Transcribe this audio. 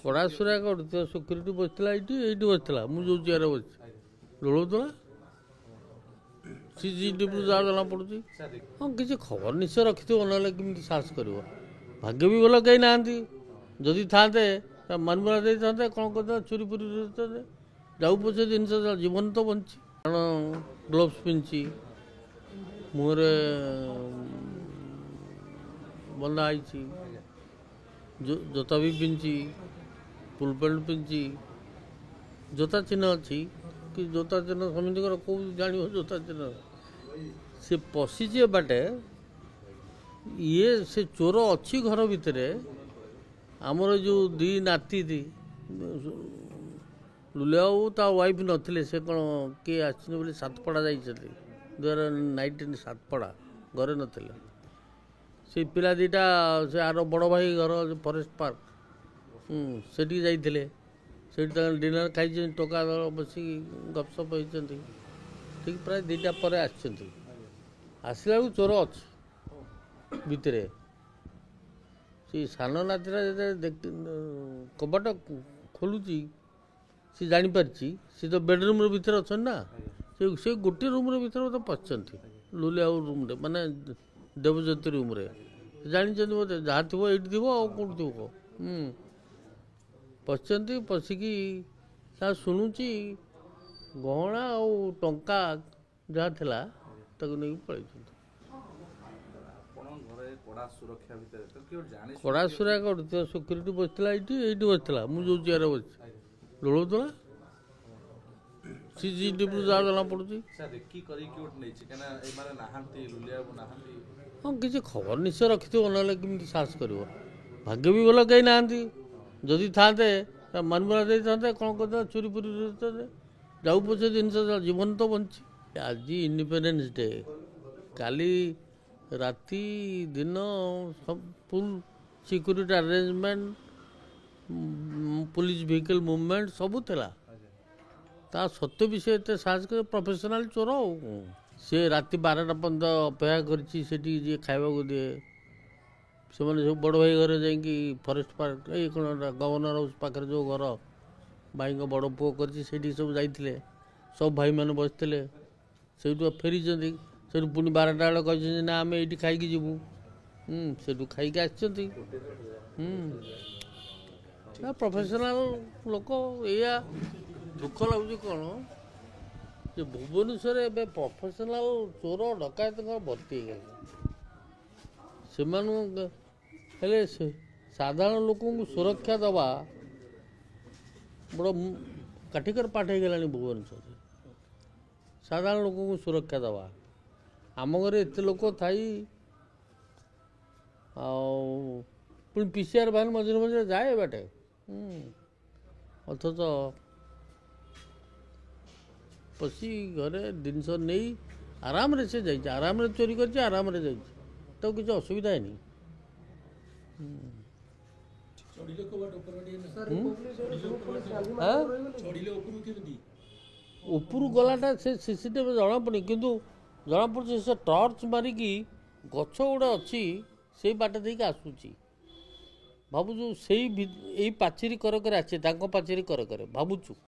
କଡ଼ାସୁରା କରୁଥିବ ସିକ୍ୟୁରିଟି ବସିଥିଲା ଏଇଠି ବସିଥିଲା ମୁଁ ଯେଉଁ ଚେୟାରରେ ବସିଛି ଢୋଳଉଥିଲା CCTV ଯାହା ଜଣାପଡ଼ୁଛି। ହଁ କିଛି ଖବର ନିଶ୍ଚୟ ରଖିଥିବ ନହେଲେ କେମିତି ସାହସ କରିବ। ଭାଗ୍ୟ ବି ଭଲ କେହି ନାହାନ୍ତି, ଯଦି ଥାନ୍ତେ ମାନମରା ଦେଇଥାନ୍ତେ କ'ଣ କରିଥାନ୍ତେ ଚୋରି ଫୁରି ଦେଇଥାନ୍ତେ ଯାଉ ପଛେ ଜିନିଷ ଜୀବନ ତ ବଞ୍ଚିଛି। କାରଣ ଗ୍ଲୋଭ୍ସ ପିନ୍ଧିଛି, ମୁହଁରେ ବନ୍ଧା ହେଇଛି, ଜୋତା ବି ପିନ୍ଧିଛି, ଫୁଲ୍ ପ୍ୟାଣ୍ଟ ପିନ୍ଧିଛି, ଜୋତା ଚିହ୍ନ ଅଛି କି ଜୋତା ଚିହ୍ନ ସମିତିଙ୍କର କେଉଁ ଜାଣିବ ଜୋତା ଚିହ୍ନ ସେ ପଶିଛି ଏ ବାଟେ ଇଏ ସେ ଚୋର ଅଛି ଘର ଭିତରେ। ଆମର ଯେଉଁ ଦୁଇ ନାତି ଲୁଲିଆ ବାବୁ ତା ୱାଇଫ୍ ନଥିଲେ, ସେ କ'ଣ କିଏ ଆସିଛନ୍ତି ବୋଲି ସାତପଡ଼ା ଯାଇଛନ୍ତି 2019 ସାତପଡ଼ା ଘରେ ନଥିଲେ। ସେ ପିଲା ଦୁଇଟା ସେ ଆର ବଡ଼ ଭାଇ ଘର ଫରେଷ୍ଟ ପାର୍କ ସେଠିକି ଯାଇଥିଲେ, ସେଇଠି ତାଙ୍କର ଡିନର୍ ଖାଇଛନ୍ତି, ଟୋକା ଦଳ ବସିକି ଗପସପ ହେଇଛନ୍ତି। ଠିକ୍ ପ୍ରାୟ 2ଟା ପରେ ଆସିଛନ୍ତି, ଆସିଲା ବେଳକୁ ଚୋର ଅଛି ଭିତରେ। ସେ ସାନ ନାତିଟା ଯେତେବେଳେ କବାଟ ଖୋଲୁଛି ସେ ଜାଣିପାରିଛି ସେ ତ ବେଡ଼ରୁମ୍ର ଭିତରେ ଅଛନ୍ତି ନା, ସେ ଗୋଟିଏ ରୁମ୍ର ଭିତରେ ବୋଧେ ପଶିଛନ୍ତି ଲୁଲିଆ ରୁମ୍ରେ, ମାନେ ଦେବଜ୍ୟୋତି ରୁମ୍ରେ। ଜାଣିଛନ୍ତି ବୋଧେ ଯାହା ଥିବ ଏଇଠି ଥିବ ଆଉ କେଉଁଠି ଥିବ। ପଶିଛନ୍ତି, ପଶିକି ତା ଶୁଣୁଛି ଗହଣା ଆଉ ଟଙ୍କା ଯାହା ଥିଲା ତାକୁ ନେଇକି ପଳେଇଛନ୍ତି। କଡ଼ାସୁରା କରୁଥିବ ସିକ୍ୟୁରିଟି ବସିଥିଲା ଏଇଠି ବସିଥିଲା ମୁଁ ଯେଉଁ ଚେୟାରରେ ବସିଛି ଢୋଳଉଥିଲା CCTV ଯାହା ଜଣାପଡ଼ୁଛି। ହଁ କିଛି ଖବର ନିଶ୍ଚୟ ରଖିଥିବ ନହେଲେ କେମିତି ସାହସ କରିବ। ଭାଗ୍ୟ ବି ଭଲ କେହି ନାହାନ୍ତି, ଯଦି ଥାନ୍ତେ ମାନମରା ଦେଇଥାନ୍ତେ କ'ଣ କରିଥାନ୍ତେ ଚୋରି ଫୁରି ଦେଇଥାନ୍ତେ ଯାଉ ପଛେ ଜିନିଷ ଜୀବନ ତ ବଞ୍ଚିଛି। ଆଜି ଇଣ୍ଡିପେଣ୍ଡେନ୍ସ ଡେ, କାଲି ରାତି ଦିନ full security arrangement, police vehicle movement ସବୁ ଥିଲା। ତା ସତ୍ତ୍ୱେ ବି ସେ ଏତେ ସାହସ କରି ପ୍ରଫେସନାଲ ଚୋର ଆଉ ସେ ରାତି 12ଟା ପର୍ଯ୍ୟନ୍ତ ଅପେକ୍ଷା କରିଛି ସେଠି ଯିଏ ଖାଇବାକୁ ଦିଏ। ସେମାନେ ସବୁ ବଡ଼ ଭାଇ ଘରେ ଯାଇକି ଫରେଷ୍ଟ ପାର୍କ ଏଇ କ'ଣ ଗଭର୍ଣ୍ଣର ହାଉସ୍ ପାଖରେ ଯେଉଁ ଘର ଭାଇଙ୍କ ବଡ଼ ପୁଅ କରିଛି ସେଇଠିକି ସବୁ ଯାଇଥିଲେ, ସବୁ ଭାଇମାନେ ବସିଥିଲେ, ସେଇଠୁ ଫେରିଛନ୍ତି। ସେଠୁ ପୁଣି 12ଟା ବେଳେ କହିଛନ୍ତି ନା ଆମେ ଏଇଠି ଖାଇକି ଯିବୁ, ସେଠୁ ଖାଇକି ଆସିଛନ୍ତି। ପ୍ରଫେସନାଲ ଲୋକ। ଏଇଆ ଦୁଃଖ ଲାଗୁଛି କ'ଣ ଯେ ଭୁବନେଶ୍ୱରରେ ଏବେ ପ୍ରଫେସନାଲ ଚୋର ଡକାୟତଙ୍କର ଭର୍ତ୍ତି ହେଇଗଲେ। ସେମାନଙ୍କୁ ହେଲେ ସାଧାରଣ ଲୋକଙ୍କୁ ସୁରକ୍ଷା ଦେବା ବଡ଼ କାଠିକର ପାଠ ହେଇଗଲାଣି ଭୁବନେଶ୍ୱରରେ। ସାଧାରଣ ଲୋକଙ୍କୁ ସୁରକ୍ଷା ଦେବା, ଆମ ଘରେ ଏତେ ଲୋକ ଥାଇ ଆଉ ପୁଣି PCR ଭ୍ୟାନ୍ ମଝିରେ ମଝିରେ ଯାଏ ବାଟେ, ଅଥଚ ପଶି ଘରେ ଜିନିଷ ନେଇ ଆରାମରେ ସେ ଯାଇଛି, ଆରାମରେ ଚୋରି କରିଛି, ଆରାମରେ ଯାଇଛି, ତାକୁ କିଛି ଅସୁବିଧା ହେଇନି। ଉପରୁ ଗଲାଟା ସେ CCTV ଜଣାପଡ଼ୁନି, କିନ୍ତୁ ଜଣାପଡ଼ୁଛି ସେ ଟର୍ଚ୍ଚ ମାରିକି ଗଛ ଗୁଡ଼ା ଅଛି ସେଇ ବାଟ ଦେଇକି ଆସୁଛି। ଭାବୁଛୁ ସେଇ ଏଇ ପାଚେରୀ କରେ କରେ ଆସିଛି, ତାଙ୍କ ପାଚେରୀ କରେ କରେ ଭାବୁଛୁ।